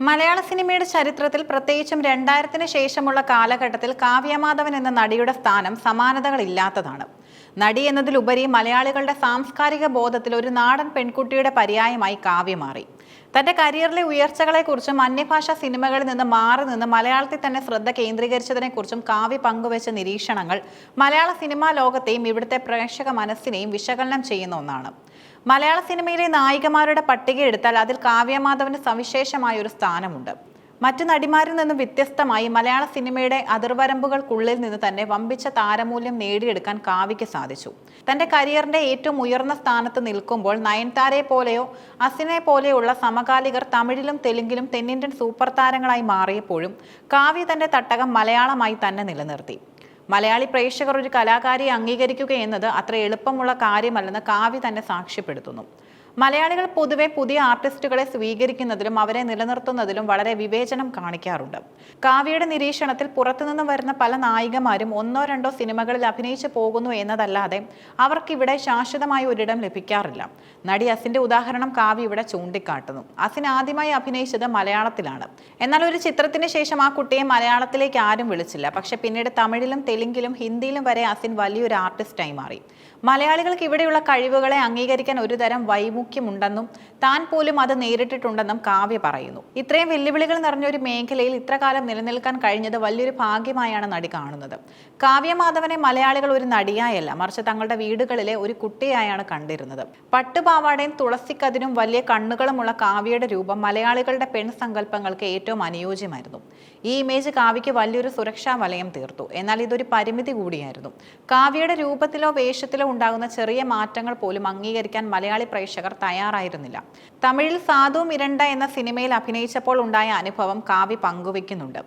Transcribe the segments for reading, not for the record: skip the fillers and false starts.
മലയാള സിനിമയുടെ ചരിത്രത്തിൽ പ്രത്യേകിച്ചും 2000-ന് ശേഷമുള്ള കാലഘട്ടത്തിൽ കാവ്യമാധവൻ എന്ന നടിയുടെ സ്ഥാനം സമാനതകളില്ലാത്തതാണ്. നടി എന്നതിലുപരി മലയാളികളുടെ സാംസ്കാരിക ബോധത്തിൽ ഒരു നാടൻ പെൺകുട്ടിയുടെ പര്യായമായി കാവ്യ മാറി. തന്റെ കരിയറിലെ ഉയർച്ചകളെക്കുറിച്ചും അന്യഭാഷാ സിനിമകളിൽ നിന്ന് മാറി നിന്ന് മലയാളത്തിൽ തന്നെ ശ്രദ്ധ കേന്ദ്രീകരിച്ചതിനെക്കുറിച്ചും കാവ്യ പങ്കുവച്ച നിരീക്ഷണങ്ങൾ മലയാള സിനിമാ ലോകത്തെയും ഇവിടുത്തെ പ്രേക്ഷക മനസ്സിനെയും വിശകലനം ചെയ്യുന്ന ഒന്നാണ്. മലയാള സിനിമയിലെ നായികമാരുടെ പട്ടിക എടുത്താൽ അതിൽ കാവ്യമാധവന് സവിശേഷമായ ഒരു സ്ഥാനമുണ്ട്. മറ്റു നടിമാരിൽ നിന്നും വ്യത്യസ്തമായി മലയാള സിനിമയുടെ അതിർവരമ്പുകൾക്കുള്ളിൽ നിന്ന് തന്നെ വമ്പിച്ച താരമൂല്യം നേടിയെടുക്കാൻ കാവ്യയ്ക്ക് സാധിച്ചു. തന്റെ കരിയറിന്റെ ഏറ്റവും ഉയർന്ന സ്ഥാനത്ത് നിൽക്കുമ്പോൾ നയൻതാരയെ പോലെയോ അസിനെ പോലെയുള്ള സമകാലികർ തമിഴിലും തെലുങ്കിലും തെന്നിന്ത്യൻ സൂപ്പർ താരങ്ങളായി മാറിയപ്പോഴും കാവ്യ തന്റെ തട്ടകം മലയാളമായി തന്നെ നിലനിർത്തി. മലയാളി പ്രേക്ഷകർ ഒരു കലാകാരിയെ അംഗീകരിക്കുക എന്നത് അത്ര എളുപ്പമുള്ള കാര്യമല്ലെന്ന് കാവ്യ തന്നെ സാക്ഷ്യപ്പെടുത്തുന്നു. മലയാളികൾ പൊതുവെ പുതിയ ആർട്ടിസ്റ്റുകളെ സ്വീകരിക്കുന്നതിലും അവരെ നിലനിർത്തുന്നതിലും വളരെ വിവേചനം കാണിക്കാറുണ്ട്. കാവ്യയുടെ നിരീക്ഷണത്തിൽ പുറത്തുനിന്ന് വരുന്ന പല നായികമാരും ഒന്നോ രണ്ടോ സിനിമകളിൽ അഭിനയിച്ചു പോകുന്നു എന്നതല്ലാതെ അവർക്കിവിടെ ശാശ്വതമായ ഒരിടം ലഭിക്കാറില്ല. നടി അസിന്റെ ഉദാഹരണം കാവ്യ ഇവിടെ ചൂണ്ടിക്കാട്ടുന്നു. അസിൻ ആദ്യമായി അഭിനയിച്ചത് മലയാളത്തിലാണ്. എന്നാൽ ഒരു ചിത്രത്തിന് ശേഷം ആ കുട്ടിയെ മലയാളത്തിലേക്ക് ആരും വിളിച്ചില്ല. പക്ഷെ പിന്നീട് തമിഴിലും തെലുങ്കിലും ഹിന്ദിയിലും വരെ അസിൻ വലിയൊരു ആർട്ടിസ്റ്റായി മാറി. മലയാളികൾക്ക് ഇവിടെയുള്ള കഴിവുകളെ അംഗീകരിക്കാൻ ഒരുതരം വൈമുഖ്യമുണ്ടെന്നും താൻ പോലും അത് നേരിട്ടിട്ടുണ്ടെന്നും കാവ്യ പറയുന്നു. ഇത്രയും വെല്ലുവിളികൾ നിറഞ്ഞൊരു മേഖലയിൽ ഇത്രകാലം നിലനിൽക്കാൻ കഴിഞ്ഞത് വലിയൊരു ഭാഗ്യമായാണ് നടി കാണുന്നത്. കാവ്യമാധവനെ മലയാളികൾ ഒരു നടിയായല്ല, മറിച്ച് തങ്ങളുടെ വീടുകളിലെ ഒരു കുട്ടിയായാണ് കണ്ടിരുന്നത്. പട്ടുപാവാടയും തുളസിക്കതിരും വലിയ കണ്ണുകളുമുള്ള കാവ്യയുടെ രൂപം മലയാളികളുടെ പെൺസങ്കല്പങ്ങൾക്ക് ഏറ്റവും അനുയോജ്യമായിരുന്നു. ഈ ഇമേജ് കാവ്യയ്ക്ക് വലിയൊരു സുരക്ഷാ വലയം തീർത്തു. എന്നാൽ ഇതൊരു പരിമിതി കൂടിയായിരുന്നു. കാവ്യയുടെ രൂപത്തിലോ വേഷത്തിലോ ഉണ്ടാകുന്ന ചെറിയ മാറ്റങ്ങൾ പോലും അംഗീകരിക്കാൻ മലയാളി പ്രേക്ഷകർ തയ്യാറായിരുന്നില്ല. തമിഴിൽ സാധു മിരണ്ട എന്ന സിനിമയിൽ അഭിനയിച്ചപ്പോൾ ഉണ്ടായ അനുഭവം കാവ്യ പങ്കുവെക്കുന്നുണ്ട്.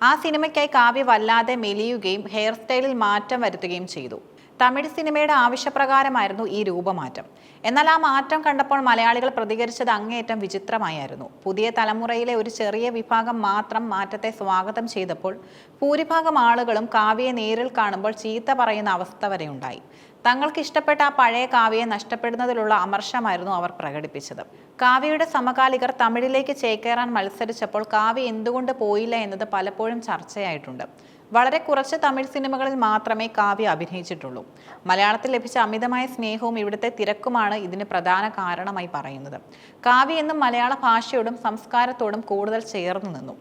ആ സിനിമയ്ക്കായി കാവ്യ വല്ലാതെ മെലിയുകയും ഹെയർ സ്റ്റൈലിൽ മാറ്റം വരുത്തുകയും ചെയ്തു. തമിഴ് സിനിമയുടെ ആവശ്യപ്രകാരമായിരുന്നു ഈ രൂപമാറ്റം. എന്നാൽ ആ മാറ്റം കണ്ടപ്പോൾ മലയാളികൾ പ്രതികരിച്ചത് അങ്ങേയറ്റം വിചിത്രമായിരുന്നു. പുതിയ തലമുറയിലെ ഒരു ചെറിയ വിഭാഗം മാത്രം മാറ്റത്തെ സ്വാഗതം ചെയ്തപ്പോൾ ഭൂരിഭാഗം ആളുകളും കാവ്യയെ നേരിൽ കാണുമ്പോൾ ചീത്ത പറയുന്ന അവസ്ഥ വരെ ഉണ്ടായി. തങ്ങൾക്ക് ഇഷ്ടപ്പെട്ട ആ പഴയ കാവ്യയെ നഷ്ടപ്പെടുന്നതിലുള്ള അമർഷമായിരുന്നു അവർ പ്രകടിപ്പിച്ചത്. കാവ്യയുടെ സമകാലികർ തമിഴിലേക്ക് ചേക്കേറാൻ മത്സരിച്ചപ്പോൾ കാവ്യ എന്തുകൊണ്ട് പോയില്ല എന്നത് പലപ്പോഴും ചർച്ചയായിട്ടുണ്ട്. വളരെ കുറച്ച് തമിഴ് സിനിമകളിൽ മാത്രമേ കാവ്യ അഭിനയിച്ചിട്ടുള്ളൂ. മലയാളത്തിൽ ലഭിച്ച അമിതമായ സ്നേഹവും ഇവിടുത്തെ തിരക്കുമാണ് ഇതിന് പ്രധാന കാരണമായി പറയുന്നത്. കാവ്യ എന്നും മലയാള ഭാഷയോടും സംസ്കാരത്തോടും കൂടുതൽ ചേർന്നു നിന്നു.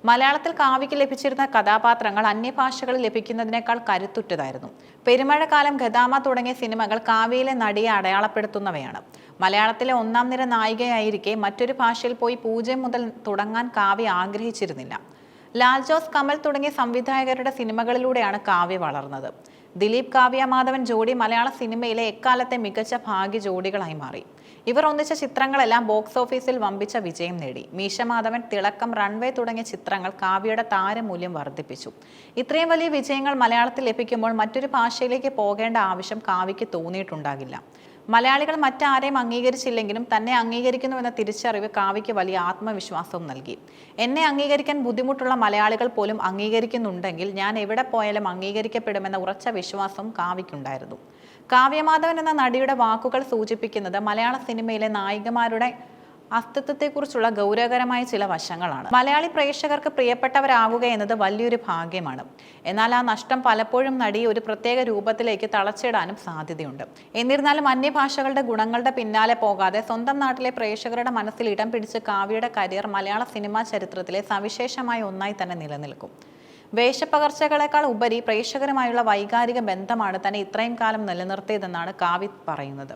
മലയാളത്തിൽ കാവ്യയ്ക്ക് ലഭിച്ചിരുന്ന കഥാപാത്രങ്ങൾ അന്യഭാഷകളിൽ ലഭിക്കുന്നതിനേക്കാൾ കരുത്തുറ്റതായിരുന്നു. പെരുമഴക്കാലം, ഗദാമ തുടങ്ങിയ സിനിമകൾ കാവ്യയിലെ നടിയെ അടയാളപ്പെടുത്തുന്നവയാണ്. മലയാളത്തിലെ ഒന്നാം നിര നായികയായിരിക്കെ മറ്റൊരു ഭാഷയിൽ പോയി 0 മുതൽ തുടങ്ങാൻ കാവ്യ ആഗ്രഹിച്ചിരുന്നില്ല. ലാൽ ജോസ്, കമൽ തുടങ്ങിയ സംവിധായകരുടെ സിനിമകളിലൂടെയാണ് കാവ്യ വളർന്നത്. ദിലീപ് കാവ്യമാധവൻ ജോഡി മലയാള സിനിമയിലെ എക്കാലത്തെ മികച്ച ഭാഗ്യ ജോഡികളായി മാറി. ഇവർ ഒന്നിച്ച ചിത്രങ്ങളെല്ലാം ബോക്സ് ഓഫീസിൽ വമ്പിച്ച വിജയം നേടി. മീശമാധവൻ, തിളക്കം, റൺവേ തുടങ്ങിയ ചിത്രങ്ങൾ കാവ്യയുടെ താരമൂല്യം വർദ്ധിപ്പിച്ചു. ഇത്രയും വലിയ വിജയങ്ങൾ മലയാളത്തിൽ ലഭിക്കുമ്പോൾ മറ്റൊരു ഭാഷയിലേക്ക് പോകേണ്ട ആവശ്യം കാവ്യയ്ക്ക് തോന്നിയിട്ടുണ്ടാകില്ല. മലയാളികൾ മറ്റാരെയും അംഗീകരിച്ചില്ലെങ്കിലും തന്നെ അംഗീകരിക്കുന്നുവെന്ന തിരിച്ചറിവ് കാവ്യയ്ക്ക് വലിയ ആത്മവിശ്വാസവും നൽകി. എന്നെ അംഗീകരിക്കാൻ ബുദ്ധിമുട്ടുള്ള മലയാളികൾ പോലും അംഗീകരിക്കുന്നുണ്ടെങ്കിൽ ഞാൻ എവിടെ പോയാലും അംഗീകരിക്കപ്പെടുമെന്ന ഉറച്ച വിശ്വാസവും കാവ്യയ്ക്കുണ്ടായിരുന്നു. കാവ്യമാധവൻ എന്ന നടിയുടെ വാക്കുകൾ സൂചിപ്പിക്കുന്നത് മലയാള സിനിമയിലെ നായികമാരുടെ അസ്തിത്വത്തെക്കുറിച്ചുള്ള ഗൗരവകരമായ ചില വശങ്ങളാണ്. മലയാളി പ്രേക്ഷകർക്ക് പ്രിയപ്പെട്ടവരാകുക എന്നത് വലിയൊരു ഭാഗ്യമാണ്. എന്നാൽ ആ നഷ്ടം പലപ്പോഴും നടിയെ ഒരു പ്രത്യേക രൂപത്തിലേക്ക് തളച്ചിടാനും സാധ്യതയുണ്ട്. എന്നിരുന്നാലും അന്യഭാഷകളുടെ ഗുണങ്ങളുടെ പിന്നാലെ പോകാതെ സ്വന്തം നാട്ടിലെ പ്രേക്ഷകരുടെ മനസ്സിൽ ഇടം പിടിച്ച് കാവ്യയുടെ കരിയർ മലയാള സിനിമാ ചരിത്രത്തിലെ സവിശേഷമായ ഒന്നായി തന്നെ നിലനിൽക്കും. വേഷപ്പകർച്ചകളെക്കാൾ ഉപരി പ്രേക്ഷകരുമായുള്ള വൈകാരിക ബന്ധമാണ് തന്നെ ഇത്രയും കാലം നിലനിർത്തിയതെന്നാണ് കാവ്യ പറയുന്നത്.